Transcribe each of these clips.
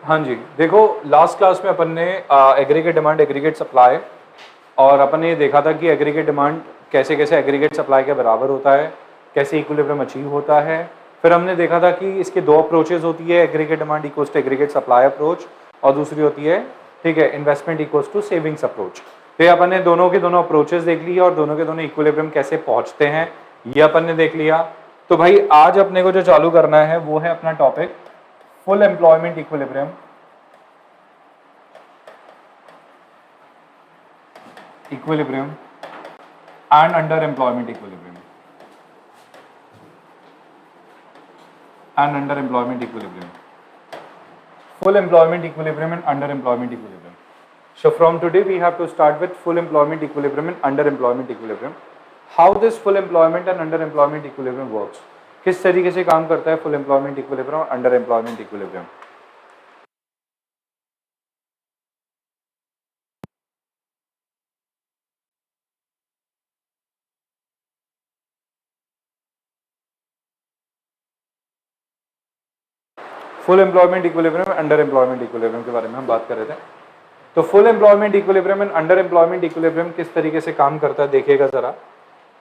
हाँ जी, देखो last class में अपन ने एग्रीगेट डिमांड, एग्रीगेट सप्लाई और अपन ने देखा था कि एग्रीगेट डिमांड कैसे कैसे एग्रीगेट सप्लाई के बराबर होता है, कैसे इक्विलिब्रियम अचीव होता है। फिर हमने देखा था कि इसके दो अप्रोचेज होती है, aggregate demand equals to aggregate supply approach और दूसरी होती है, ठीक है, investment equals to savings approach. तो अपन ने दोनों के दोनों अप्रोचेज देख लिए और दोनों के दोनों इक्विलिब्रियम कैसे पहुंचते हैं ये अपन ने देख लिया। तो भाई आज अपने को जो चालू करना है वो है अपना topic full employment equilibrium, equilibrium and underemployment equilibrium full employment equilibrium and underemployment equilibrium. So from today we have to start with full employment equilibrium and underemployment equilibrium. How this full employment and underemployment equilibrium works, किस तरीके से काम करता है full employment equilibrium और underemployment equilibrium. Full employment equilibrium, under employment equilibrium के बारे में हम बात कर रहे थे। तो full employment equilibrium and under employment equilibrium किस तरीके से काम करता है देखिएगा जरा।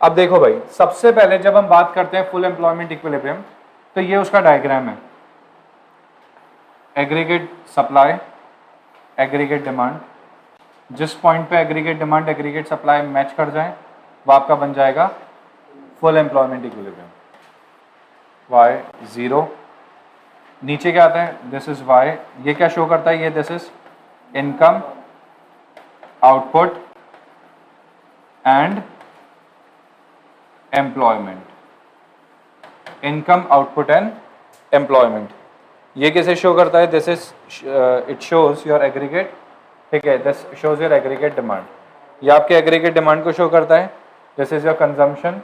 अब देखो भाई, सबसे पहले जब हम बात करते हैं फुल एम्प्लॉयमेंट इक्विलिब्रियम तो ये उसका डायग्राम है, एग्रीगेट सप्लाई, एग्रीगेट डिमांड। जिस पॉइंट पे aggregate demand aggregate supply match कर जाए वो आपका बन जाएगा full employment equilibrium. Y zero, नीचे क्या आता है, दिस इज वाई, ये क्या शो करता है, ये this is income, output and employment, income, output and employment. ये कैसे शो करता है, this is it shows your aggregate, ठीक है, this shows your aggregate demand, ये आपके एग्रीगेट डिमांड को शो करता है। This is your consumption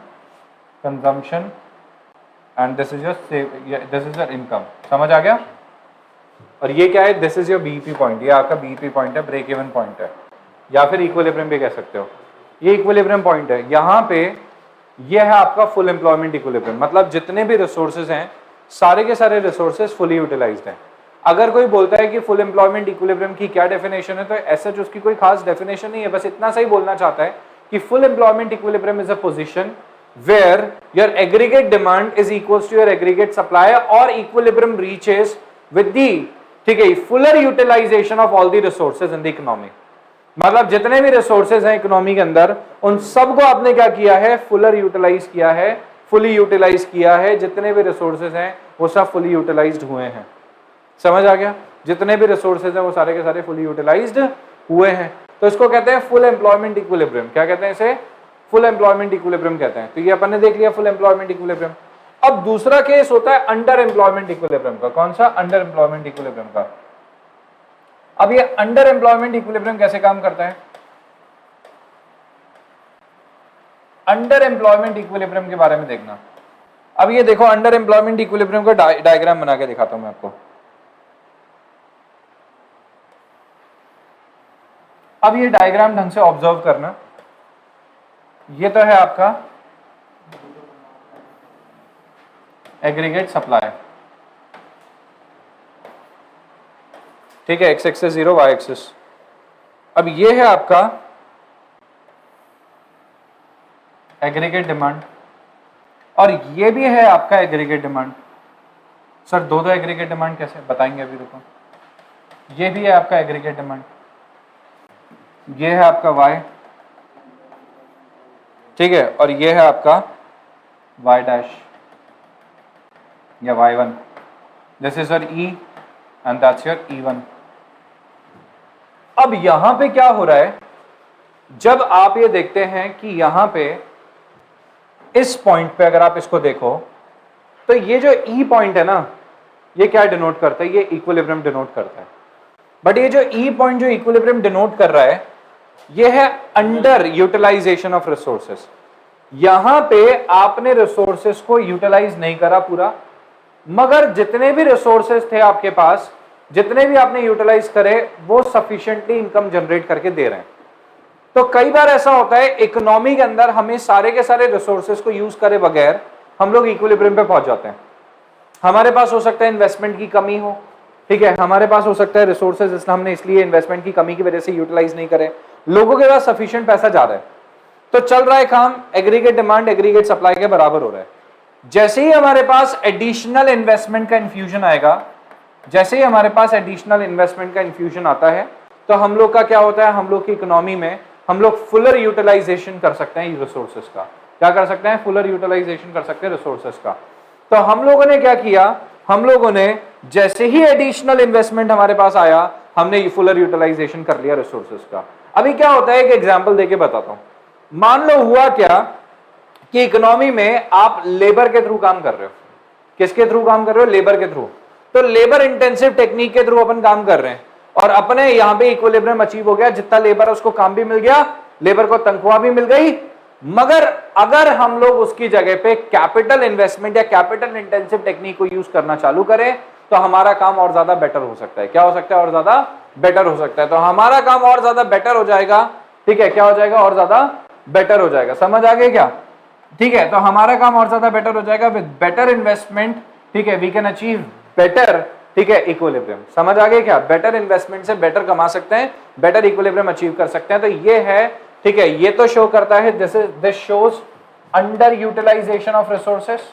and this is your income. समझ आ गया। और ये क्या है, this is your BEP point, ये आपका बीईपी पॉइंट है, ब्रेक इवन पॉइंट है, या फिर इक्विलिब्रियम भी कह सकते हो। ये इक्विलिब्रियम पॉइंट है, यहाँ पे ये है आपका फुल एम्प्लॉयमेंट इक्विलिब्रियम, मतलब जितने भी रिसोर्सेज हैं सारे के सारे रिसोर्सेज फुली यूटिलाइज्ड हैं। अगर कोई बोलता है कि फुल एम्प्लॉयमेंट इक्विलिब्रियम की क्या डेफिनेशन है, तो ऐसा जो उसकी कोई खास डेफिनेशन नहीं है, बस इतना सही बोलना चाहता है कि full employment equilibrium is a position where your aggregate demand is equals to your aggregate supply or equilibrium reaches with the, ठीक है, fuller utilization of all the resources in the economy। मतलब जितने भी रिसोर्सेज हैं economy के अंदर उन सबको आपने क्या किया है, फुलर यूटिलाइज किया है, फुली यूटिलाइज किया है। जितने भी रिसोर्सेज हैं वो सब फुली यूटिलाइज्ड हुए हैं। समझ आ गया, जितने भी रिसोर्सेज हैं वो सारे के सारे फुली यूटिलाइज्ड हुए हैं। तो इसको कहते हैं फुल एम्प्लॉयमेंट इक्विलिब्रियम। क्या कहते हैं इसे, फुल एम्प्लॉयमेंट इक्विलिब्रियम कहते हैं। तो ये अपन ने देख लिया फुल एम्प्लॉयमेंट इक्विलिब्रियम। अब दूसरा केस होता है अंडर एम्प्लॉयमेंट इक्विलिब्रियम का। कौन सा, अंडर एम्प्लॉयमेंट इक्विलिब्रियम का। अब ये अंडर एम्प्लॉयमेंट इक्विलिब्रियम कैसे काम करता है, अंडर एम्प्लॉयमेंट इक्विलिब्रियम के बारे में देखना। अब ये देखो, अंडर एम्प्लॉयमेंट इक्विलिब्रियम का डायग्राम बना के दिखाता हूं मैं आपको। अब ये डायग्राम ढंग से ऑब्जर्व करना। ये तो है आपका एग्रीगेट सप्लाई, ठीक है, एक्स एक्सिस 0, वाई एक्सिस। अब ये है आपका एग्रीगेट डिमांड और ये भी है आपका एग्रीगेट डिमांड। सर दो एग्रीगेट डिमांड कैसे बताएंगे, अभी रुको। ये भी है आपका एग्रीगेट डिमांड, ये है आपका वाई, ठीक है, और ये है आपका y डैश या y1। This is your E and that's your E1। अब यहां पे क्या हो रहा है, जब आप ये देखते हैं कि यहां पे इस पॉइंट पे अगर आप इसको देखो तो ये जो E पॉइंट है ना, ये क्या डिनोट करता है, ये इक्विलिब्रियम डिनोट करता है। बट ये जो E पॉइंट जो इक्विलिब्रियम डिनोट कर रहा है ये है अंडर यूटिलाइजेशन ऑफ रिसोर्सेस। यहां पे आपने रिसोर्सेस को यूटिलाइज नहीं करा पूरा, मगर जितने भी रिसोर्सेस थे आपके पास, जितने भी आपने यूटिलाइज करे वो सफिशिएंटली इनकम जनरेट करके दे रहे हैं। तो कई बार ऐसा होता है इकोनॉमी के अंदर हमें सारे के सारे रिसोर्सेस को यूज करे बगैर हम लोग इक्विलिब्रियम पे पहुंच जाते हैं। हमारे पास हो सकता है इन्वेस्टमेंट की कमी हो, ठीक है, हमारे पास हो सकता है रिसोर्सेज, इसलिए हमने इसलिए इन्वेस्टमेंट की कमी की वजह से यूटिलाइज नहीं करे, लोगों के पास सफिशिएंट पैसा जा रहा है, तो चल रहा है काम, एग्रीगेट डिमांड एग्रीगेट सप्लाई के बराबर हो रहा है। जैसे ही हमारे पास एडिशनल इन्वेस्टमेंट का इन्फ्यूजन आएगा, जैसे ही हमारे पास एडिशनल इन्वेस्टमेंट का इन्फ्यूजन आता है, तो हम लोग का क्या होता है, हम लोग की इकोनॉमी में हम लोग फुलर यूटिलाइजेशन कर सकते हैं रिसोर्सेज का। क्या कर सकते हैं? फुलर यूटिलाइजेशन कर सकते हैं रिसोर्सेज का। तो हम लोगों ने क्या किया, हम लोगों ने जैसे ही एडिशनल इन्वेस्टमेंट हमारे पास आया, हमने फुलर यूटिलाइजेशन कर लिया रिसोर्सेज का। अभी क्या होता है, एक एग्जांपल देके बताता हूं। मान लो हुआ क्या कि इकोनॉमी में आप लेबर के थ्रू काम कर रहे हो। किसके थ्रू काम कर रहे हो? लेबर के थ्रू। तो लेबर इंटेंसिव टेक्निक के थ्रू अपन काम कर रहे हैं और अपने यहां पे इक्विलिब्रियम अचीव हो गया, जितना लेबर है उसको काम भी मिल गया, लेबर को तनख्वाह भी मिल गई। मगर अगर हम लोग उसकी जगह पे कैपिटल इन्वेस्टमेंट या कैपिटल इंटेंसिव टेक्निक को यूज करना चालू करें, तो हमारा काम और ज्यादा बेटर हो सकता है। क्या हो सकता है? और ज्यादा बेटर हो सकता है। तो हमारा काम और ज्यादा बेटर हो जाएगा। ठीक है, क्या हो जाएगा? और ज्यादा बेटर हो जाएगा। समझ आ गए क्या? ठीक है, तो हमारा काम और ज्यादा बेटर हो जाएगा विद बेटर इन्वेस्टमेंट। ठीक है, वी कैन अचीव बेटर, ठीक है, इक्विलिब्रियम। समझ आ गए क्या? बेटर इन्वेस्टमेंट से बेटर कमा सकते हैं, बेटर इक्विलिब्रियम अचीव कर सकते हैं। तो ये है, ठीक है, ये तो शो करता है, this shows under utilization of resources.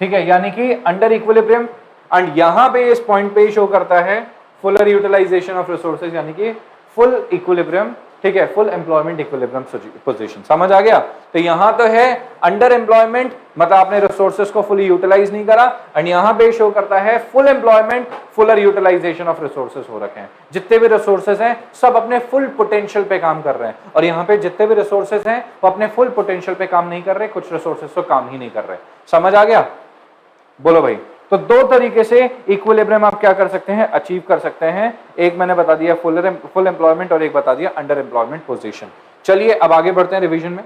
ठीक है, यानी कि अंडर इक्विलिब्रियम। एंड यहां पे इस पॉइंट पे शो करता है फुलर यूटिलाइजेशन ऑफ रिसोर्सेज, यानी कि फुल इक्विलिब्रियम। ठीक है, फुल एम्प्लॉयमेंट इक्विलिब्रियम पोजीशन। समझ आ गया? तो यहां तो है अंडर एम्प्लॉयमेंट, मतलब आपने रिसोर्सेज को फुली यूटिलाइज नहीं करा, एंड यहां पे शो करता है full employment, fuller utilization of resources हो रखे हैं। जितने भी रिसोर्सेज हैं सब अपने फुल पोटेंशियल पे काम कर रहे हैं, और यहां पे जितने भी रिसोर्सेज हैं वो अपने फुल पोटेंशियल पे काम नहीं कर रहे, कुछ रिसोर्सेज तो काम ही नहीं कर रहे। समझ आ गया? बोलो भाई। तो दो तरीके से इक्विलिब्रियम आप क्या कर सकते हैं? अचीव कर सकते हैं। एक मैंने बता दिया फुल एम्प्लॉयमेंट, और एक बता दिया अंडर एम्प्लॉयमेंट पोजीशन। चलिए अब आगे बढ़ते हैं रिवीजन में।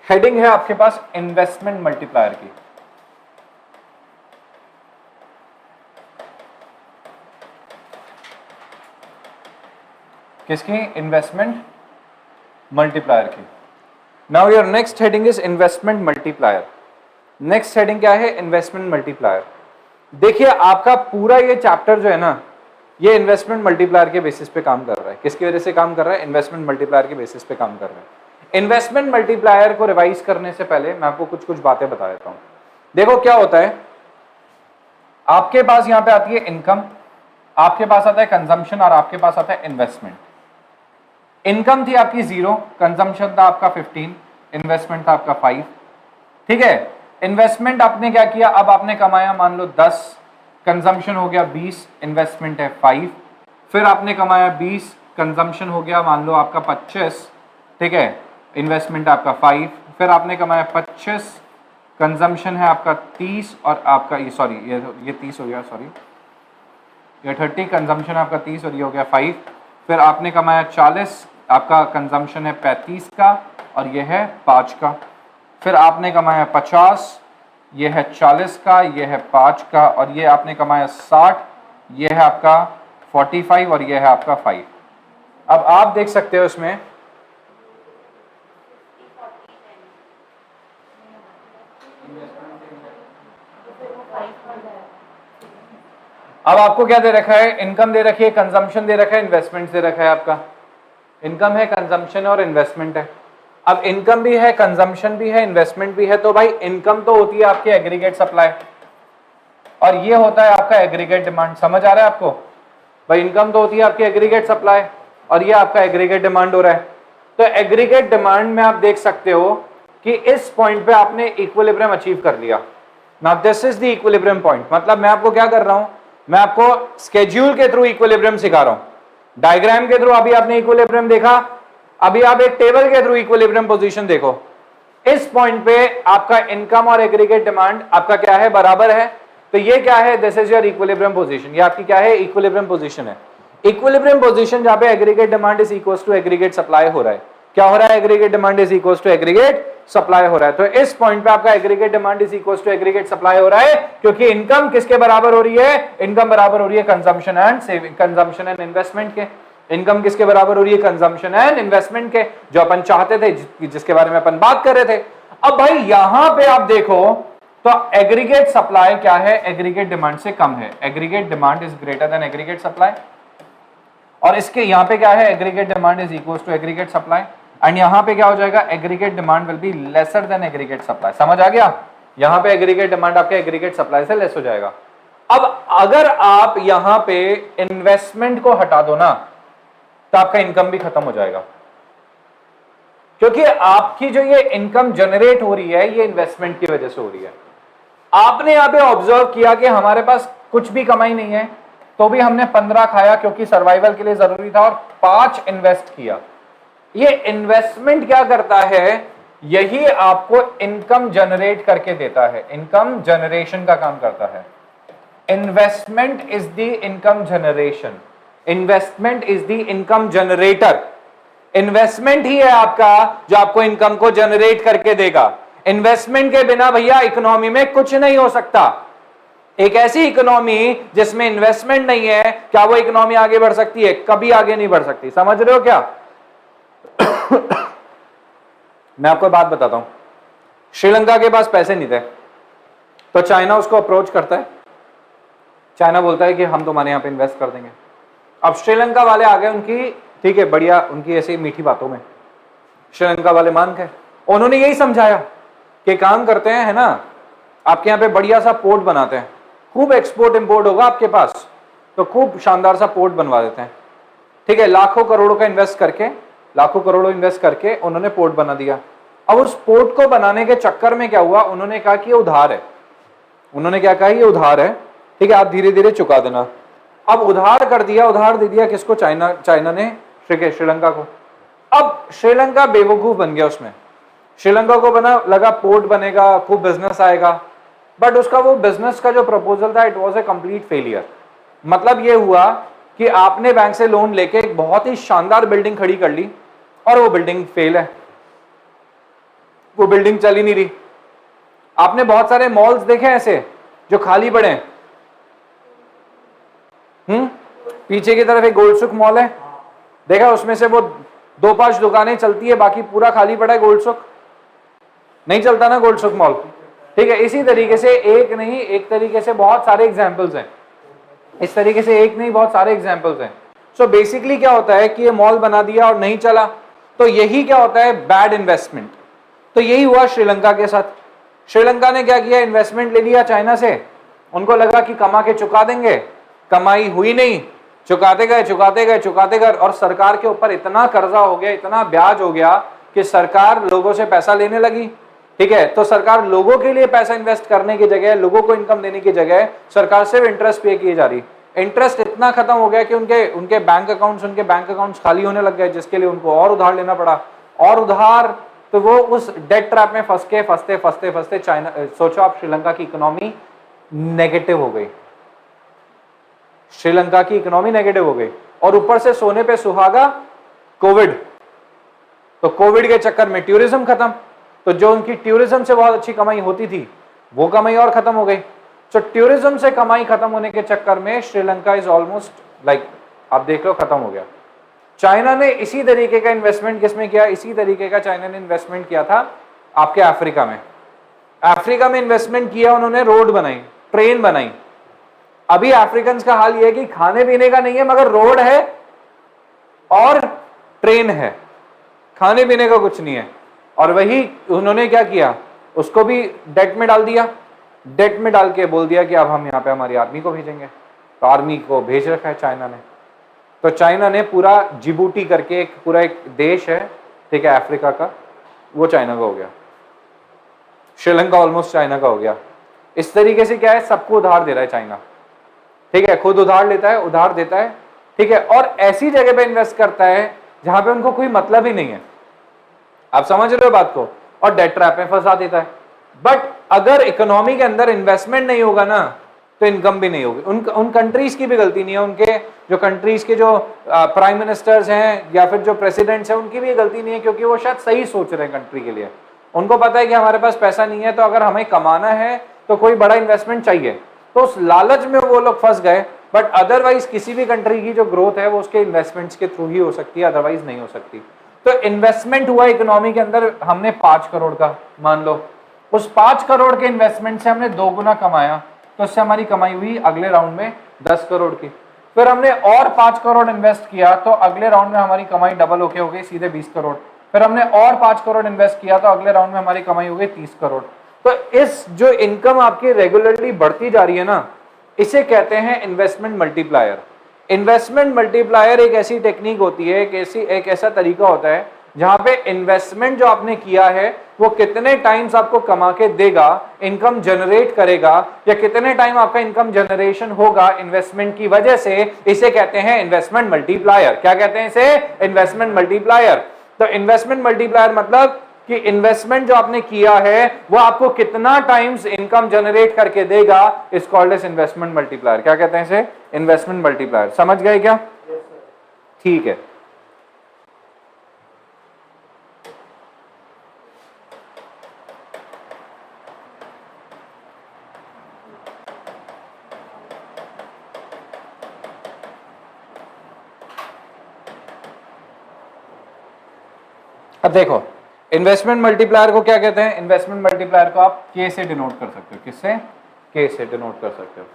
हेडिंग है आपके पास इन्वेस्टमेंट मल्टीप्लायर की। किसकी? इन्वेस्टमेंट मल्टीप्लायर की। Now your next heading is investment multiplier. Next heading क्या है? Investment multiplier. देखिए आपका पूरा ये चैप्टर जो है ना, ये इन्वेस्टमेंट मल्टीप्लायर के बेसिस पे काम कर रहा है। किसकी वजह से काम कर रहा है? इन्वेस्टमेंट मल्टीप्लायर के बेसिस पे काम कर रहा है। इन्वेस्टमेंट मल्टीप्लायर को रिवाइज करने से पहले मैं आपको कुछ बातें बता देता हूं। देखो क्या होता है, आपके पास यहां पे आती है इनकम, आपके पास आता है कंजम्पशन, और आपके पास आता है इन्वेस्टमेंट। इनकम थी आपकी 0, कंजम्पशन था आपका 15, इन्वेस्टमेंट था आपका 5। ठीक है, इन्वेस्टमेंट आपने क्या किया, अब आपने कमाया मान लो 10, कंजम्पशन हो गया 20, इन्वेस्टमेंट है 5। फिर आपने कमाया 20, कंजम्पशन हो गया मान लो आपका 25, ठीक है, इन्वेस्टमेंट आपका 5। फिर आपने कमाया 25, कंजम्पशन है आपका 30, और आपका ये सॉरी ये 30 हो गया, सॉरी ये 30, कंजम्पशन आपका 30 और ये हो गया 5। फिर आपने कमाया 40, आपका कंजम्पशन है 35 का और ये है 5 का। फिर आपने कमाया 50, ये है 40 का, ये है 5 का, और ये आपने कमाया 60, ये है आपका 45 और ये है आपका 5। अब आप देख सकते हो इसमें अब आपको क्या दे रखा है? इनकम दे रखी है, कंजम्पशन दे रखा है, इन्वेस्टमेंट दे रखा है। आपका इनकम है, कंजम्पशन और इन्वेस्टमेंट है। अब इनकम भी है, कंजम्पशन भी है, इन्वेस्टमेंट भी है, तो भाई इनकम तो होती है आपकी एग्रीगेट सप्लाई और ये होता है आपका एग्रीगेट डिमांड। समझ आ रहा है आपको? भाई इनकम तो होती है आपकी एग्रीगेट सप्लाई और ये आपका एग्रीगेट डिमांड हो रहा है। तो एग्रीगेट डिमांड में आप देख सकते हो कि इस पॉइंट पे आपने इक्विलिब्रियम अचीव कर लिया। Now this is the equilibrium point. मतलब मैं आपको क्या कर रहा हूं, मैं आपको स्केड्यूल के थ्रू इक्विलिब्रियम सिखा रहा हूं। डायग्राम के थ्रू अभी आपने इक्विलिब्रियम देखा, अभी आप एक टेबल के थ्रू इक्विलिब्रियम पोजीशन देखो। इस पॉइंट पे आपका इनकम और एग्रीगेट डिमांड आपका क्या है? बराबर है। तो ये क्या है? This is your equilibrium position. ये आपकी क्या है? इक्विलिब्रियम पोजीशन है। इक्विलिब्रियम पोजीशन जहां पे aggregate demand is equal to aggregate supply हो रहा है। क्या हो रहा है? Aggregate demand is equal to aggregate supply हो रहा है। तो इस पॉइंट पे आपका aggregate demand is equal to aggregate supply हो रहा है, क्योंकि इनकम किसके बराबर हो रही है? इनकम बराबर हो रही है consumption and saving, consumption and investment के। इनकम किसके बराबर हो रही है? कंजम्पशन एंड इन्वेस्टमेंट के, जो अपन चाहते थे, जिसके बारे में अपन बात कर रहे थे। अब भाई यहां पे आप देखो तो एग्रीगेट सप्लाई क्या है, एग्रीगेट डिमांड से कम है, aggregate demand is greater than aggregate supply. और इसके यहां पे क्या है, aggregate demand is equal to aggregate supply, and यहां पे क्या हो जाएगा, aggregate demand will be lesser than aggregate supply. समझ आ गया, यहां पे एग्रीगेट डिमांड आपके एग्रीगेट सप्लाई से लेस हो जाएगा। अब अगर आप यहां पे इन्वेस्टमेंट को हटा दो ना, तो आपका इनकम भी खत्म हो जाएगा, क्योंकि आपकी जो ये इनकम जनरेट हो रही है ये इन्वेस्टमेंट की वजह से हो रही है। आपने यहां पे ऑब्जर्व किया कि हमारे पास कुछ भी कमाई नहीं है, तो भी हमने 15 खाया क्योंकि सर्वाइवल के लिए जरूरी था, और 5 इन्वेस्ट किया। ये इन्वेस्टमेंट क्या करता है, यही आपको इनकम जनरेट करके देता है, इनकम जनरेशन का काम करता है। Investment is the income generation, investment is the income generator. Investment ही है आपका जो आपको इनकम को जनरेट करके देगा। इन्वेस्टमेंट के बिना भैया इकोनॉमी में कुछ नहीं हो सकता। एक ऐसी इकोनॉमी जिसमें इन्वेस्टमेंट नहीं है, क्या वो इकोनॉमी आगे बढ़ सकती है? कभी आगे नहीं बढ़ सकती। समझ रहे हो क्या? मैं आपको बात बताता हूं, श्रीलंका के पास पैसे नहीं थे, तो चाइना उसको अप्रोच करता है, चाइना बोलता है कि हम तुम्हारे यहां पे इन्वेस्ट कर देंगे। अब श्रीलंका वाले आ गए उनकी, ठीक है बढ़िया, उनकी ऐसी मीठी बातों में श्रीलंका वाले मान गए। उन्होंने यही समझाया कि काम करते हैं, है ना, आपके यहाँ पे बढ़िया सा पोर्ट बनाते हैं, खूब एक्सपोर्ट इंपोर्ट होगा आपके पास, तो खूब शानदार सा पोर्ट बनवा देते हैं, ठीक है। लाखों करोड़ों का इन्वेस्ट करके, लाखों करोड़ों इन्वेस्ट करके उन्होंने पोर्ट बना दिया। अब उस पोर्ट को बनाने के चक्कर में क्या हुआ, उन्होंने कहा कि ये उधार है, उन्होंने क्या कहा, ये उधार है, ठीक है, आप धीरे धीरे चुका देना। अब उधार कर दिया, उधार दे दिया किसको, चाइना ने श्रीलंका को। अब श्रीलंका बेवकूफ बन गया उसमें, श्रीलंका को बना लगा पोर्ट बनेगा, खूब बिजनेस आएगा, बट उसका वो बिजनेस का जो प्रपोजल था, it was a complete failure. मतलब ये हुआ कि आपने बैंक से लोन लेके एक बहुत ही शानदार बिल्डिंग खड़ी कर ली, और वो बिल्डिंग फेल है, वो बिल्डिंग चल ही नहीं रही। आपने बहुत सारे मॉल्स देखे ऐसे जो खाली पड़े हैं, पीछे की तरफ एक गोल्ड सुक मॉल है, देखा, उसमें से वो 2-5 दुकानें चलती है, बाकी पूरा खाली पड़ा है। गोल्ड सुक नहीं चलता ना, गोल्ड सुक मॉल, ठीक है। इसी तरीके से एक नहीं, एक तरीके से बहुत सारे एग्जाम्पल्स हैं, इस तरीके से एक नहीं बहुत सारे एग्जाम्पल्स हैं। सो बेसिकली क्या होता है कि ये मॉल बना दिया और नहीं चला, तो यही क्या होता है, बैड इन्वेस्टमेंट। तो यही हुआ श्रीलंका के साथ। श्रीलंका ने क्या किया, इन्वेस्टमेंट ले लिया चाइना से, उनको लगा कि कमा के चुका देंगे, कमाई हुई नहीं, चुकाते गए चुकाते गए चुकाते गए, और सरकार के ऊपर इतना कर्जा हो गया, इतना ब्याज हो गया कि सरकार लोगों से पैसा लेने लगी, ठीक है। तो सरकार लोगों के लिए पैसा इन्वेस्ट करने की जगह, लोगों को इनकम देने की जगह, सरकार सिर्फ इंटरेस्ट पे किए जा रही। इंटरेस्ट इतना खत्म हो गया कि उनके बैंक अकाउंट्स खाली होने लग गए, जिसके लिए उनको और उधार लेना पड़ा, और उधार, तो वो उस डेट ट्रैप में फंसते चाइना, सोचो आप, श्रीलंका की इकोनॉमी नेगेटिव हो गई, श्रीलंका की इकोनॉमी नेगेटिव हो गई, और ऊपर से सोने पे सुहागा कोविड। तो कोविड के चक्कर में टूरिज्म खत्म, तो जो उनकी टूरिज्म से बहुत अच्छी कमाई होती थी, वो कमाई और खत्म हो गई। तो टूरिज्म से कमाई खत्म होने के चक्कर में श्रीलंका इज ऑलमोस्ट लाइक, आप देख लो, खत्म हो गया। चाइना ने इसी तरीके का इन्वेस्टमेंट किसमें किया, इसी तरीके का चाइना ने इन्वेस्टमेंट किया था आपके अफ्रीका में। अफ्रीका में इन्वेस्टमेंट किया उन्होंने, रोड बनाई, ट्रेन बनाई। अभी अफ्रीकन का हाल यह है कि खाने पीने का नहीं है, मगर रोड है और ट्रेन है, खाने पीने का कुछ नहीं है। और वही उन्होंने क्या किया, उसको भी डेट में डाल दिया, डेट में डाल के बोल दिया कि अब हम यहाँ पे हमारी आर्मी को भेजेंगे। तो आर्मी को भेज रखा है चाइना ने। तो चाइना ने पूरा जिबूटी करके पूरा एक देश है, ठीक है, अफ्रीका का, वो चाइना का हो गया। श्रीलंका ऑलमोस्ट चाइना का हो गया। इस तरीके से क्या है, सबको उधार दे रहा है चाइना, ठीक है, खुद उधार लेता है, उधार देता है, ठीक है, और ऐसी जगह पे इन्वेस्ट करता है जहां पे उनको कोई मतलब ही नहीं है। आप समझ रहे हो बात को, और डेट ट्रैप में फंसा देता है। बट अगर इकोनॉमी के अंदर इन्वेस्टमेंट नहीं होगा ना, तो इनकम भी नहीं होगी। उन कंट्रीज की भी गलती नहीं है, उनके जो कंट्रीज के जो प्राइम मिनिस्टर्स हैं या फिर जो प्रेसिडेंट्स हैं, उनकी भी गलती नहीं है, क्योंकि वो शायद सही सोच रहे हैं कंट्री के लिए। उनको पता है कि हमारे पास पैसा नहीं है, तो अगर हमें कमाना है तो कोई बड़ा इन्वेस्टमेंट चाहिए, तो उस लालच में वो लोग फंस गए। बट अदरवाइज किसी भी कंट्री की जो ग्रोथ है वो उसके इन्वेस्टमेंट्स के थ्रू ही हो सकती है, अदरवाइज नहीं हो सकती। तो इन्वेस्टमेंट हुआ इकोनॉमी के अंदर, हमने 5 करोड़ का मान लो, उस 5 करोड़ के इन्वेस्टमेंट से हमने 2 गुना कमाया, तो उससे हमारी कमाई हुई अगले राउंड में 10 करोड़ की। फिर हमने और 5 करोड़ इन्वेस्ट किया तो अगले राउंड में हमारी कमाई डबल होके हो गई सीधे 20 करोड़। फिर हमने और 5 करोड़ इन्वेस्ट किया तो अगले राउंड में हमारी कमाई हो गई 30 करोड़। तो इस जो इनकम आपकी रेगुलरली बढ़ती जा रही है ना, इसे कहते हैं इन्वेस्टमेंट मल्टीप्लायर। इन्वेस्टमेंट मल्टीप्लायर एक ऐसी टेक्निक होती है, एक ऐसा तरीका होता है जहां पे इन्वेस्टमेंट जो आपने किया है वो कितने टाइम्स आपको कमा के देगा, इनकम जनरेट करेगा, या कितने टाइम आपका इनकम जनरेशन होगा इन्वेस्टमेंट की वजह से, इसे कहते हैं इन्वेस्टमेंट मल्टीप्लायर। क्या कहते हैं इसे? Investment multiplier. तो इन्वेस्टमेंट मल्टीप्लायर मतलब कि इन्वेस्टमेंट जो आपने किया है वो आपको कितना टाइम्स इनकम जनरेट करके देगा, is called as investment multiplier. क्या कहते हैं इसे? Investment multiplier. समझ गए क्या? ठीक है। अब देखो इन्वेस्टमेंट मल्टीप्लायर को क्या कहते हैं? इन्वेस्टमेंट मल्टीप्लायर को आप के से डिनोट कर सकते हो। किससे? के से डिनोट कर सकते हो।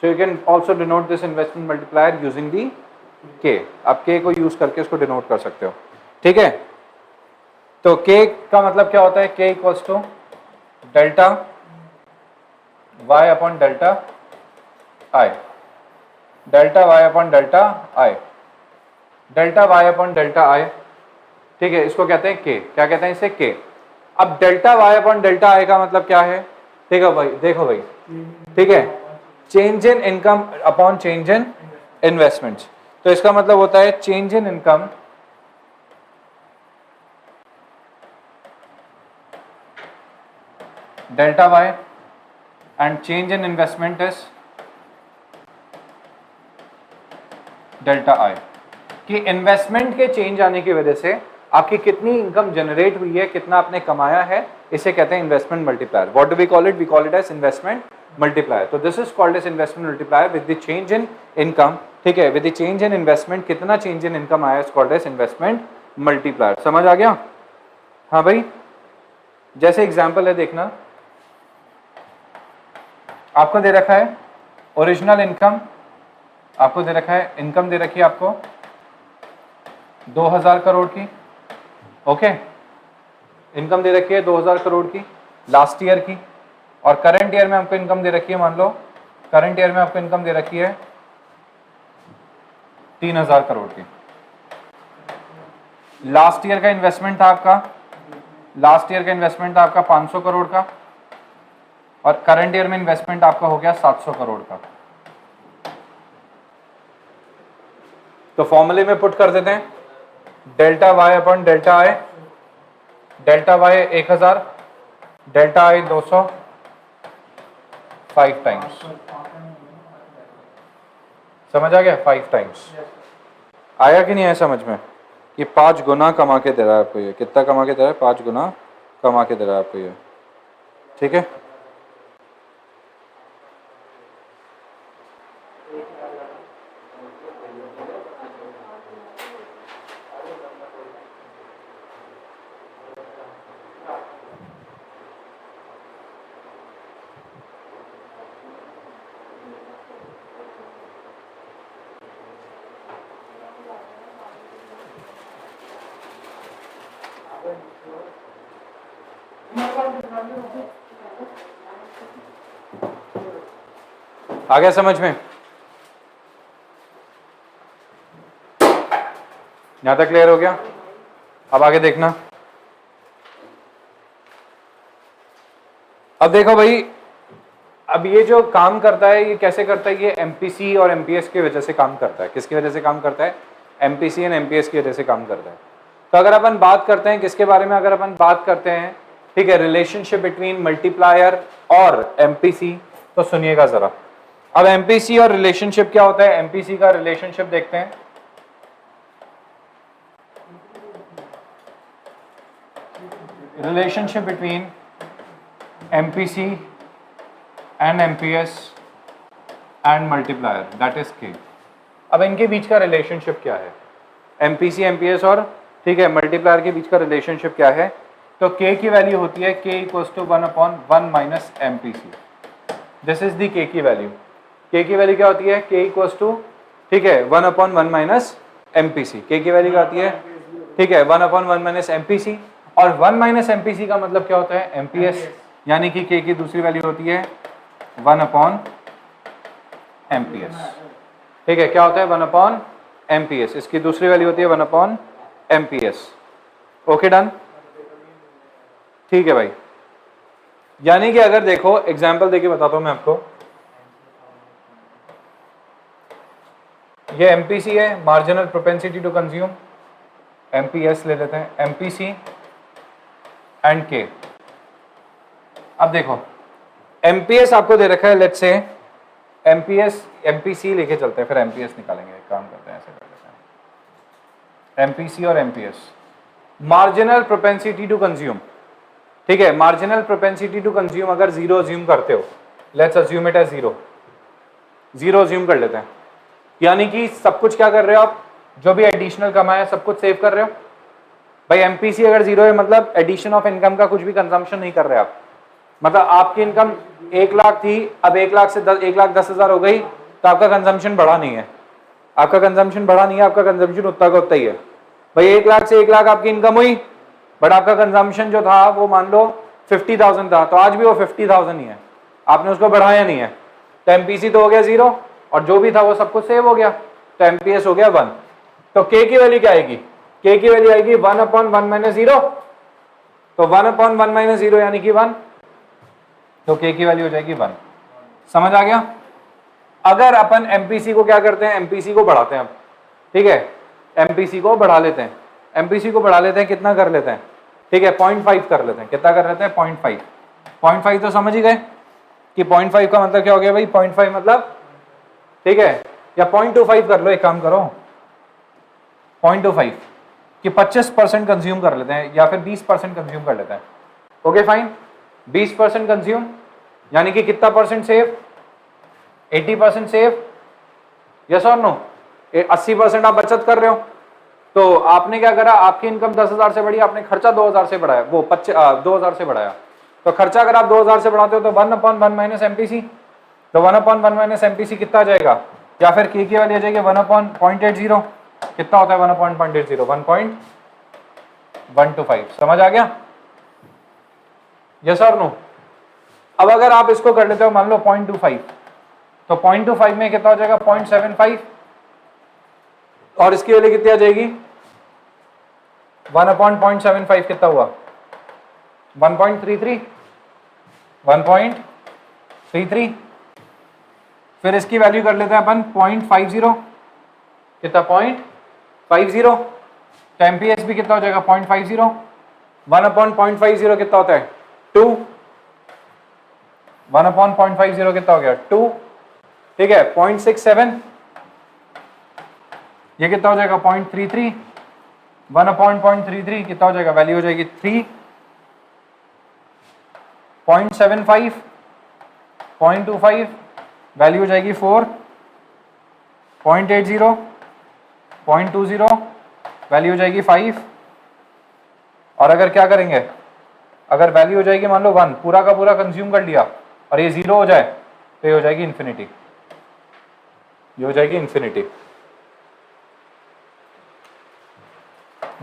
So you can also denote this investment multiplier using the के। आप के को यूज करके उसको डिनोट कर सकते हो। ठीक है, तो के का मतलब क्या होता है? K equals to delta Y upon delta I. Delta Y upon delta I, delta Y upon delta I. ठीक है, इसको कहते हैं के। क्या कहते हैं इसे? के। अब delta Y upon delta I का मतलब क्या है? ठीक है भाई, देखो भाई, ठीक है, change in income upon change in investments. तो इसका मतलब होता है change in income delta Y and change in investment is delta I. कि इन्वेस्टमेंट के चेंज आने की वजह से आपकी कितनी इनकम जनरेट हुई है, कितना आपने कमाया है, इसे कहते हैं investment multiplier. What do we call it? We call it as investment multiplier. तो this is called as investment multiplier with the change in income. ठीक है, with the change in investment कितना चेंज इन इनकम आया, is called as investment multiplier. समझ आ गया? हाँ भाई, जैसे एग्जाम्पल है देखना, आपको दे रखा है ओरिजिनल इनकम, आपको दे रखा है इनकम दे रखी है आपको 2000 करोड़ की। ओके, इनकम दे रखी है 2000 करोड़ की लास्ट ईयर की, और करंट ईयर में आपको इनकम दे रखी है, मान लो करंट ईयर में आपको इनकम दे रखी है 3000 करोड़ की। लास्ट ईयर का इन्वेस्टमेंट था आपका, लास्ट ईयर का इन्वेस्टमेंट था आपका 500 करोड़ का, और करंट ईयर में इन्वेस्टमेंट आपका हो गया 700 करोड़ का। तो फॉर्मूले में पुट कर देते हैं delta Y upon delta I. Delta Y 1000, delta I 200, 5 times. समझ आ गया? 5 टाइम्स आया कि नहीं आया समझ में? कि 5 गुना कमा के दे रहा है आपको ये। कितना कमा के दे रहा है? 5 गुना कमा के दे रहा है आपको ये। ठीक है, आ गया समझ में? यहां तक क्लियर हो गया? अब आगे देखना। अब देखो भाई, अब ये जो काम करता है ये कैसे करता है? ये एमपीसी और एमपीएस की वजह से काम करता है। किसकी वजह से काम करता है? एमपीसी एंड एमपीएस की वजह से काम करता है। तो अगर अपन बात करते हैं किसके बारे में, अगर अपन बात करते हैं, ठीक है, रिलेशनशिप बिटवीन मल्टीप्लायर और एमपीसी, तो सुनिएगा जरा। अब एमपीसी और रिलेशनशिप क्या होता है? एमपीसी का रिलेशनशिप देखते हैं। Relationship between MPC and MPS and multiplier, that is के। अब इनके बीच का रिलेशनशिप क्या है? एमपीसी एमपीएस और, ठीक है, मल्टीप्लायर के बीच का रिलेशनशिप क्या है? तो k की वैल्यू होती है k equals to 1/1 minus MPC। This is the k की वैल्यू। k की वैल्यू क्या होती है? k इक्वल्स टू, ठीक है, 1/1 माइनस MPC। k की वैल्यू क्या होती है? ठीक है, 1/1 माइनस MPC। और 1 माइनस MPC का मतलब क्या होता है? MPS। यानी कि k की दूसरी वैल्यू होती है 1/MPS। ठीक है, क्या होता है? 1/MPS। इसकी दूसरी वैल्यू होती है 1/MPS। Okay, done. ठीक है भाई, यानी कि अगर देखो एग्जाम्पल देके बताता हूं मैं आपको। ये MPC है, marginal propensity to consume. MPS ले लेते हैं, MPC एंड K। अब देखो MPS आपको दे रखा है, लेट्स से MPC लेके चलते हैं, फिर MPS निकालेंगे। एक काम करते हैं, ऐसे कर लेते हैं, MPC और MPS, marginal propensity to consume. ठीक है, मार्जिनल प्रोपेंसिटी टू कंज्यूम अगर 0 अज्यूम करते हो, let's assume it as 0 assume कर लेते हैं। यानी कि सब कुछ क्या कर रहे हो आप? जो भी एडिशनल कमाया सब कुछ सेव कर रहे हो। भाई MPC अगर 0 है मतलब एडिशन ऑफ इनकम का कुछ भी कंजम्पशन नहीं कर रहे आप। मतलब आपकी इनकम 1 लाख थी, अब 1 लाख से 1,10,000 हो गई, तो आपका कंजम्पशन बढ़ा नहीं है। आपका कंजम्पशन बढ़ा नहीं है, आपका कंजम्पशन उतना का उतना ही है। भाई 1 लाख से 1 लाख आपकी इनकम हुई, बट आपका कंजम्पशन जो था वो मान लो 50,000 था, तो आज भी वो 50,000 ही है, आपने उसको बढ़ाया नहीं है। तो MPC तो हो गया 0 और जो भी था वो सब कुछ सेव हो गया, तो MPS हो गया 1। तो K की वैल्यू क्या आएगी? K की वैल्यू आएगी 1/1 माइनस 0। तो 1/1 माइनस 0 यानी कि 1, तो K की वैल्यू हो जाएगी 1। समझ आ गया? अगर अपन MPC को क्या करते हैं? MPC को बढ़ाते हैं अब। ठीक है, MPC को बढ़ा लेते हैं। MPC को बढ़ा लेते हैं, कितना कर लेते हैं? ठीक है, 0.5 कर लेते हैं। कितना कर लेते हैं? 0.5। 0.5 तो समझ ही गए कि 0.5 का मतलब क्या हो गया भाई? 0.5 मतलब, ठीक है, या 0.25 कर लो, एक काम करो 0.25 कि 25% कंज्यूम कर लेते हैं या फिर 20% कंज्यूम कर लेते हैं। ओके फाइन, 20% कंज्यूम यानी कि कितना परसेंट सेव? 80% सेव। यस और नो? 80% आप बचत कर रहे हो। तो आपने क्या करा? आपकी इनकम 10,000 से बढ़ी, आपने खर्चा 2,000 से बढ़ाया, वो 2,000 से बढ़ाया। तो खर्चा अगर आप 2,000 से बढ़ाते हो तो 1/1 माइनस MPC। तो 1/1 माइनस MPC कितना आ जाएगा? या फिर K की वैल्यू आ जाएगी 1/0.80। कितना होता है 1/0.80? 1.125। समझ आ गया? यस और नो? अब अगर आप इसको कर लेते हो मान लो 0.25, तो 0.25 में कितना हो जाएगा? 0.75। और इसकी वैल्यू कितनी आ जाएगी? 1/0.75 कितना हुआ? 1.33। 1.33। फिर इसकी वैल्यू कर लेते हैं अपन 0.50। कितना? 0.50। तो MPS भी कितना हो जाएगा? 0.50। 1/0.50 कितना होता है? 2। 1/0.50 कितना हो गया? 2। ठीक है, 0.67 ये कितना हो जाएगा? 0.33। 1/0.33 कितना हो जाएगा? वैल्यू हो जाएगी 3। 0.75 0.25 वैल्यू हो जाएगी 4। 0.80 0.20 वैल्यू हो जाएगी 5। और अगर क्या करेंगे? अगर वैल्यू हो जाएगी मान लो 1, पूरा का पूरा कंज्यूम कर लिया और ये 0 हो जाए तो ये हो जाएगी इन्फिनिटी। ये हो जाएगी infinity.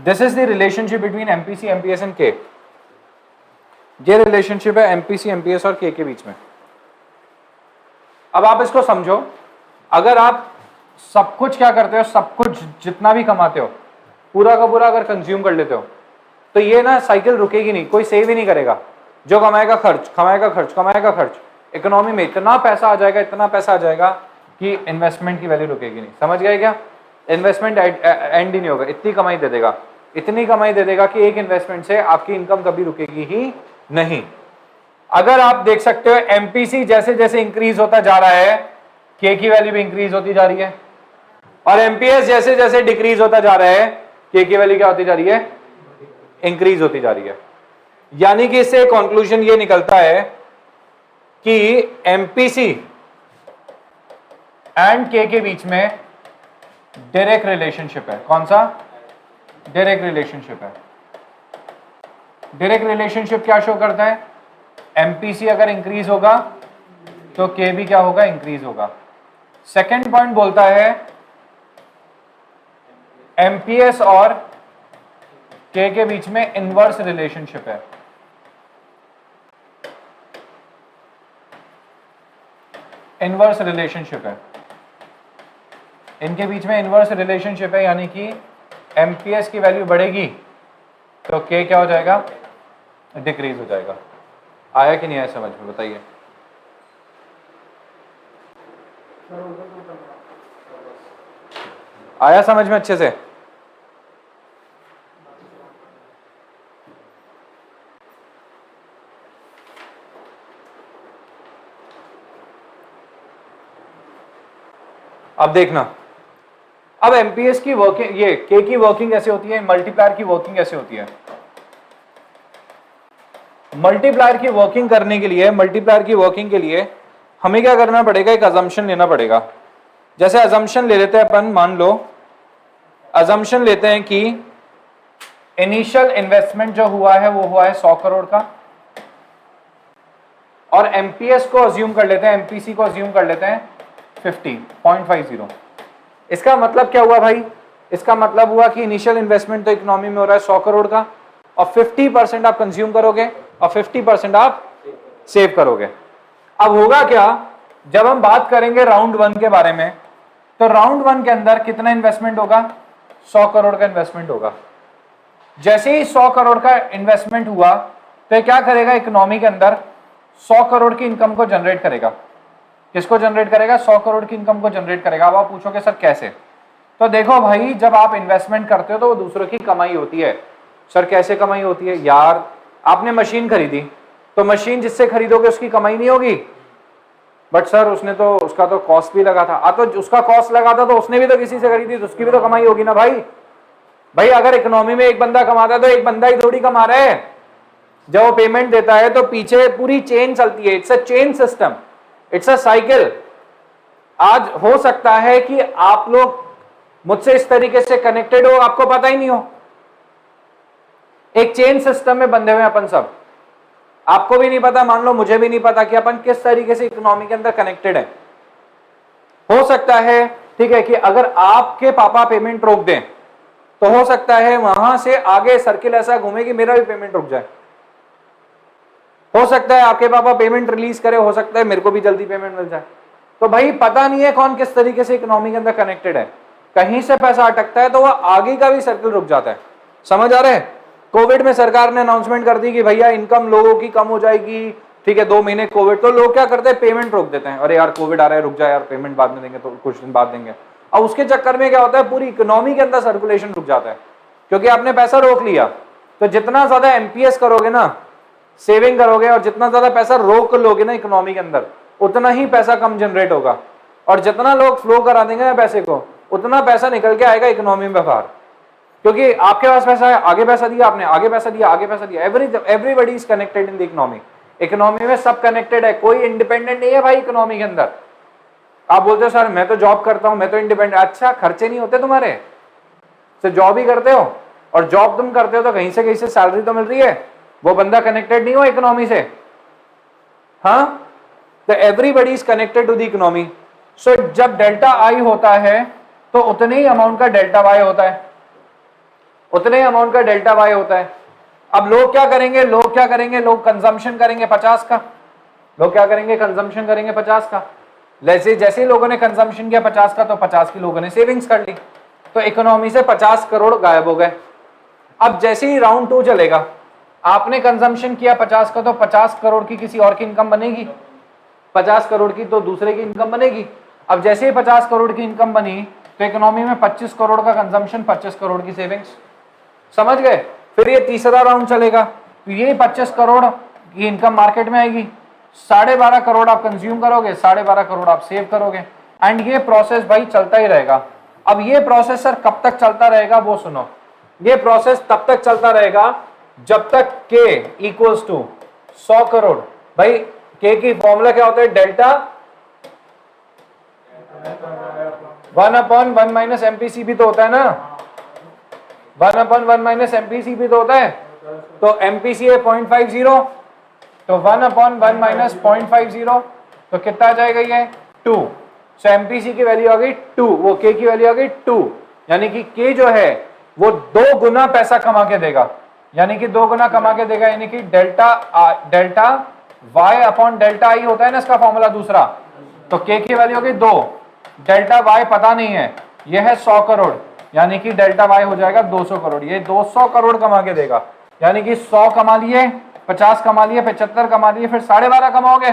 This is the relationship between MPC, MPS and K। ये रिलेशनशिप है MPC, MPS और K के बीच में। अब आप इसको समझो, अगर आप सब कुछ क्या करते हो, सब कुछ जितना भी कमाते हो पूरा का पूरा अगर कंज्यूम कर लेते हो, तो ये ना साइकिल रुकेगी नहीं, कोई सेव ही नहीं करेगा। जो कमाएगा खर्च, कमाएगा खर्च, कमाएगा खर्च। इकोनॉमी में इतना पैसा आ जाएगा, इतना पैसा आ जाएगा कि इन्वेस्टमेंट की वैल्यू रुकेगी नहीं। समझ गए क्या? इन्वेस्टमेंट एंड ही नहीं होगा, इतनी कमाई दे देगा, इतनी कमाई दे देगा कि एक इन्वेस्टमेंट से आपकी इनकम कभी रुकेगी ही नहीं। अगर आप देख सकते हो MPC जैसे जैसे इंक्रीज होता जा रहा है, K की वैल्यू भी इंक्रीज होती जा रही है, और MPS जैसे जैसे डिक्रीज होता जा रहा है, K की वैल्यू क्या होती जा रही है? इंक्रीज होती जा रही है। यानी कि इससे कंक्लूजन ये निकलता है कि MPC एंड K के बीच में डायरेक्ट रिलेशनशिप है। कौन सा? डायरेक्ट रिलेशनशिप है। डायरेक्ट रिलेशनशिप क्या शो करता है, एमपीसी अगर इंक्रीज होगा तो के भी क्या होगा, इंक्रीज होगा। सेकंड पॉइंट बोलता है एमपीएस और के बीच में इनवर्स रिलेशनशिप है। इनवर्स रिलेशनशिप है, इनके बीच में इनवर्स रिलेशनशिप है, यानी कि एमपीएस की वैल्यू बढ़ेगी तो के क्या हो जाएगा, डिक्रीज हो जाएगा। आया कि नहीं आया समझ में, बताइए। आया समझ में अच्छे से? अब देखना, अब एमपीएस की वर्किंग, ये के की वर्किंग ऐसे होती है, मल्टीप्लायर की वर्किंग ऐसे होती है। मल्टीप्लायर की वर्किंग करने के लिए, मल्टीप्लायर की वर्किंग के लिए हमें क्या करना पड़ेगा, एक अजम्पशन लेना पड़ेगा। जैसे अजम्पशन ले लेते हैं अपन, मान लो अजम्पशन लेते हैं कि इनिशियल इन्वेस्टमेंट जो हुआ है वो हुआ है 100 करोड़ का, और एमपीएस को अज्यूम कर लेते हैं, एमपीसी को अज्यूम कर लेते हैं 50.50। इसका मतलब क्या हुआ भाई, इसका मतलब हुआ कि इनिशियल इन्वेस्टमेंट तो इकोनॉमी में हो रहा है 100 करोड़ का, और 50% आप कंज्यूम करोगे और 50% आप सेव करोगे। अब होगा क्या, जब हम बात करेंगे राउंड 1 के बारे में, तो राउंड 1 के अंदर कितना इन्वेस्टमेंट होगा, 100 करोड़ का इन्वेस्टमेंट होगा। जैसे ही 100 करोड़ का इन्वेस्टमेंट हुआ तो क्या करेगा, इकोनॉमी के अंदर 100 करोड़ की इनकम को जनरेट करेगा। किसको जनरेट करेगा, 100 करोड़ की इनकम को जनरेट करेगा। अब आप पूछोगे सर कैसे, तो देखो भाई, जब आप इन्वेस्टमेंट करते हो तो वो दूसरों की कमाई होती है। सर कैसे कमाई होती है, यार आपने मशीन खरीदी तो मशीन जिससे खरीदोगे उसकी कमाई नहीं होगी, बट सर उसने तो, उसका तो कॉस्ट भी लगा था, तो उसका कॉस्ट लगा था तो उसने भी तो किसी से खरीदी, तो उसकी भी तो कमाई होगी ना भाई। भाई अगर इकोनॉमी में एक बंदा कमाता है तो एक बंदा ही थोड़ी कमा रहा है। जब वो पेमेंट देता है तो पीछे पूरी चेन चलती है, it's a chain system, it's a cycle. आज हो सकता है कि आप लोग मुझसे इस तरीके से कनेक्टेड हो, आपको पता ही नहीं हो। एक चेन सिस्टम में बंधे हुए अपन सब, आपको भी नहीं पता, मान लो मुझे भी नहीं पता कि अपन किस तरीके से इकोनॉमी के अंदर कनेक्टेड है। हो सकता है, ठीक है, कि अगर आपके पापा पेमेंट रोक दें तो हो सकता है वहां से आगे सर्किल ऐसा घूमे कि मेरा भी पेमेंट रुक जाए। हो सकता है आपके पापा पेमेंट रिलीज करे, हो सकता है मेरे को भी जल्दी पेमेंट मिल जाए। तो भाई पता नहीं है कौन किस तरीके से इकोनॉमी के अंदर कनेक्टेड है, कहीं से पैसा अटकता है तो वह आगे का भी सर्किल रुक जाता है। समझ आ रहा है? कोविड में सरकार ने अनाउंसमेंट कर दी कि भैया इनकम लोगों की कम हो जाएगी, ठीक है, 2 महीने कोविड, तो लोग क्या करते हैं, पेमेंट रोक देते हैं। अरे यार कोविड आ रहा है, रुक जा यार, पेमेंट बाद में देंगे, तो कुछ दिन बाद देंगे। अब उसके चक्कर में क्या होता है, पूरी इकोनॉमी के अंदर सर्कुलेशन रुक जाता है, क्योंकि आपने पैसा रोक लिया। तो जितना ज्यादा एमपीएस करोगे ना, सेविंग करोगे, और जितना ज्यादा पैसा रोक लोगे ना इकोनॉमी के अंदर, उतना ही पैसा कम जनरेट होगा, और जितना लोग फ्लो करा देंगे ना पैसे को, उतना पैसा निकल के आएगा इकोनॉमी में बाहर। क्योंकि आपके पास पैसा है, आगे पैसा दिया आपने, आगे पैसा दिया, आगे पैसा दिया, everybody is connected in the economy. Economy में सब कनेक्टेड है, कोई इंडिपेंडेंट नहीं है भाई इकोनॉमी के अंदर। आप बोलते हो सर मैं तो जॉब करता हूं, मैं तो इंडिपेंडेंट, अच्छा खर्चे नहीं होते तुम्हारे, तो जॉब ही करते हो, और जॉब तुम करते हो तो कहीं से सैलरी तो मिल रही है, वो बंदा कनेक्टेड नहीं हो इकोनॉमी से। हाँ, तो everybody is connected to the economy. So जब डेल्टा आई होता है तो उतने ही अमाउंट का डेल्टा वाई होता है, उतने ही अमाउंट का डेल्टा वाई होता है। अब लोग क्या करेंगे, लोग कंजम्पशन करेंगे 50 का। लोग क्या करेंगे, कंजम्पशन करेंगे 50 का। जैसे ही लोगों ने कंजम्पशन किया 50 का, तो 50 की लोगों ने सेविंग्स कर ली, तो इकोनॉमी से 50 करोड़ गायब हो गए। अब जैसे ही राउंड 2 चलेगा, आपने कंजम्पशन किया 50 का, तो 50 करोड़ की किसी और की इनकम बनेगी, 50 करोड़ की तो दूसरे की इनकम बनेगी। अब जैसे ही 50 करोड़ की इनकम बनी तो इकोनॉमी में 25 करोड़ का कंजम्पशन, 25 करोड़ की सेविंग्स। समझ गए? फिर ये तीसरा राउंड चलेगा, तो ये 25 करोड़ की इनकम मार्केट में आएगी, 12.5 करोड़ आप कंज्यूम करोगे, 12.5 करोड़ आप सेव करोगे, एंड ये प्रोसेस भाई चलता ही रहेगा। अब ये प्रोसेस सर कब तक चलता रहेगा वो सुनो, ये प्रोसेस तब तक चलता रहेगा जब तक के इक्वल्स टू 100 करोड़। भाई के की फॉर्मूला क्या होता है, डेल्टा 1/1 माइनस एमपीसी भी तो होता है ना, 1/1 माइनस एमपीसी भी तो होता है। तो MPC है 0.50, तो 1/1 माइनस 0.50, तो कितना आ जाएगा ये 2। सो MPC की वैल्यू आ गई 2, वो K की वैल्यू आ गई 2, यानी कि K जो है वो 2 गुना पैसा कमा के देगा, यानी कि 2 गुना कमा के देगा, यानी कि delta Y upon delta I होता है ना इसका फॉर्मूला दूसरा। तो K की वैल्यू हो गई 2, डेल्टा Y पता नहीं है, यह है 100 करोड़, यानी कि डेल्टा Y हो जाएगा 200 करोड़। ये 200 करोड़ कमा के देगा, यानी कि 100 कमा लिए, 50 कमा लिए, 75 कमा लिए, फिर 12.5 कमाओगे,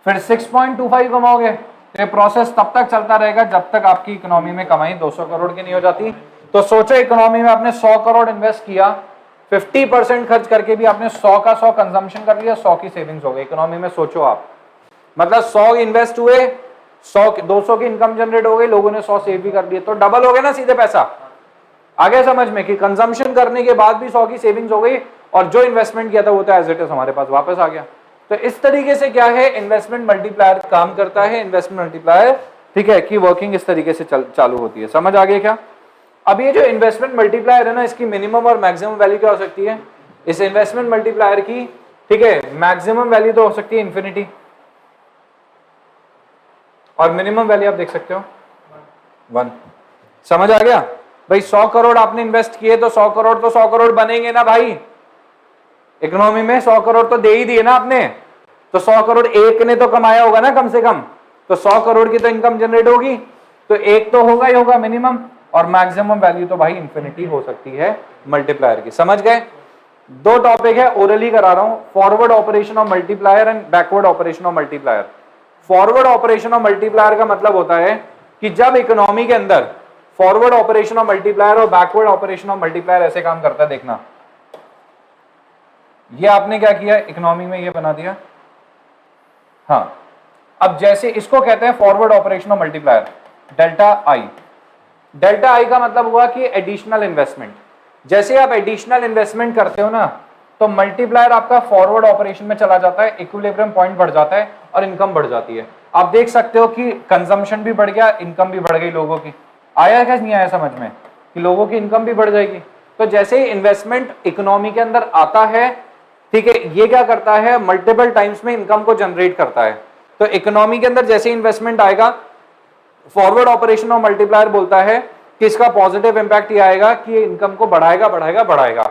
फिर 6.25 कमाओगे। तो ये प्रोसेस तब तक चलता रहेगा जब तक आपकी इकोनॉमी में कमाई 200 करोड़ की नहीं हो जाती। तो सोचो इकोनॉमी में आपने 100 करोड़ इन्वेस्ट किया, 50% खर्च करके भी आपने 100 का 100 कंजम्पशन कर लिया, 100 की सेविंग्स हो गई इकोनॉमी में। सोचो आप, मतलब 100 इन्वेस्ट हुए, 200 की इनकम जनरेट हो गई, लोगों ने 100 सेव भी कर दिए, तो डबल हो गया ना सीधे पैसा। आगे समझ में कि कंजम्पशन करने के बाद भी 100 की सेविंग्स हो गई, और जो इन्वेस्टमेंट किया था वो तो एज इट इज हमारे पास वापस आ गया। तो इस तरीके से क्या है, इन्वेस्टमेंट मल्टीप्लायर काम करता है। इन्वेस्टमेंट मल्टीप्लायर, ठीक है, कि वर्किंग इस तरीके से चालू होती है। समझ आ गया क्या? अब ये जो इन्वेस्टमेंट मल्टीप्लायर है ना, इसकी मिनिमम और मैक्सिमम वैल्यू क्या हो सकती है इस इन्वेस्टमेंट मल्टीप्लायर की? ठीक है, मैक्सिमम वैल्यू तो हो सकती है इंफिनिटी, और मिनिमम वैल्यू आप देख सकते हो 1। समझ आ गया भाई? 100 करोड़ आपने इन्वेस्ट किए तो 100 करोड़ तो 100 करोड़ बनेंगे ना भाई। इकोनॉमी में 100 करोड़ तो दे ही दिए ना आपने, तो 100 करोड़ एक ने तो कमाया होगा ना कम से कम, तो 100 करोड़ की तो इनकम जनरेट होगी, तो एक तो होगा ही होगा मिनिमम, और मैक्सिमम वैल्यू तो भाई इंफिनिटी हो सकती है मल्टीप्लायर की। समझ गए? 2 टॉपिक है, ओरली करा रहा हूं, forward operation of multiplier and backward operation of multiplier. Forward operation of multiplier का मतलब होता है कि जब इकोनॉमी के अंदर फॉरवर्ड ऑपरेशन ऑफ मल्टीप्लायर और बैकवर्ड ऑपरेशन ऑफ मल्टीप्लायर ऐसे काम करता है। देखना, ये आपने क्या किया, इकोनॉमी में ये बना दिया, हाँ। अब जैसे इसको कहते हैं forward operation of multiplier, delta I. Delta I का मतलब हुआ कि एडिशनल इन्वेस्टमेंट। जैसे आप एडिशनल इन्वेस्टमेंट करते हो ना, तो मल्टीप्लायर आपका फॉरवर्ड ऑपरेशन में चला जाता है, इक्विलिब्रियम पॉइंट बढ़ जाता है और इनकम बढ़ जाती है। आप देख सकते हो कि कंजम्पशन भी बढ़ गया, इनकम भी बढ़ गई लोगों की। आया क्या नहीं आया समझ में कि लोगों की इनकम भी बढ़ जाएगी? तो जैसे ही इन्वेस्टमेंट इकोनॉमी के अंदर आता है, ठीक है, ये क्या करता है, मल्टीपल टाइम्स में इनकम को जनरेट करता है। तो इकोनॉमी के अंदर जैसे इन्वेस्टमेंट आएगा, फॉरवर्ड ऑपरेशन ऑफ मल्टीप्लायर बोलता है कि इसका पॉजिटिव इंपैक्ट ये आएगा कि ये इनकम को बढ़ाएगा बढ़ाएगा बढ़ाएगा।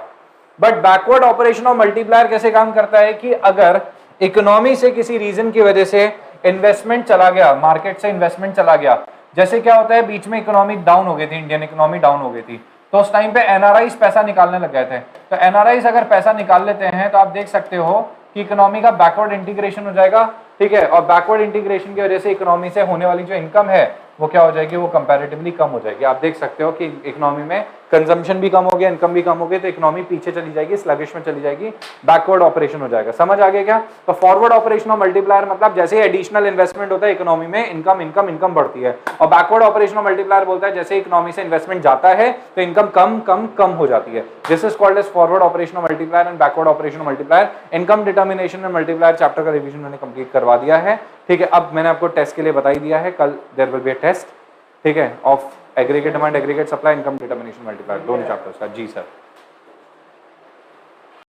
But backward operation of multiplier कैसे काम करता है कि अगर इकोनॉमी से किसी रीजन की वजह से इन्वेस्टमेंट चला गया, मार्केट से इन्वेस्टमेंट चला गया, जैसे क्या होता है, बीच में इकोनॉमी डाउन हो गई थी, इंडियन इकोनॉमी डाउन हो गई थी, तो उस टाइम पे एनआरआईज पैसा निकालने लग गए थे। तो एनआरआईज अगर पैसा निकाल लेते हैं तो आप देख सकते हो कि इकोनॉमी का बैकवर्ड इंटीग्रेशन हो जाएगा, ठीक है, और बैकवर्ड इंटीग्रेशन की वजह से इकोनॉमी से होने वाली जो इनकम है वो क्या हो जाएगी, वो कंपैरेटिवली कम हो जाएगी। आप देख सकते हो कि इकोनॉमी में कंजम्पशन भी कम हो गया, इनकम भी कम हो गई, तो इकोनॉमी पीछे चली जाएगी, स्लगिश में चली जाएगी, बैकवर्ड ऑपरेशन हो जाएगा। समझ आ गया क्या? तो फॉरवर्ड ऑपरेशन ऑफ मल्टीप्लायर मतलब जैसे ही एडिशनल इन्वेस्टमेंट होता है इकोनॉमी में, इनकम इनकम इनकम बढ़ती है। और बैकवर्ड ऑपरेशन ऑफ मल्टीप्लायर बोलता है जैसे इकोनॉमी से इन्वेस्टमेंट जाता है तो इनकम कम कम कम हो जाती है। This is called as forward operation of multiplier and backward operation of multiplier. Income determination and multiplier chapter का रिवीजन मैंने कंप्लीट करवा दिया है, ठीक है। अब मैंने आपको टेस्ट के लिए बता ही दिया है, कल there will be a test, ठीक है, of aggregate demand, aggregate supply, income determination, multiplier, दोनों चैप्टर्स का। जी सर।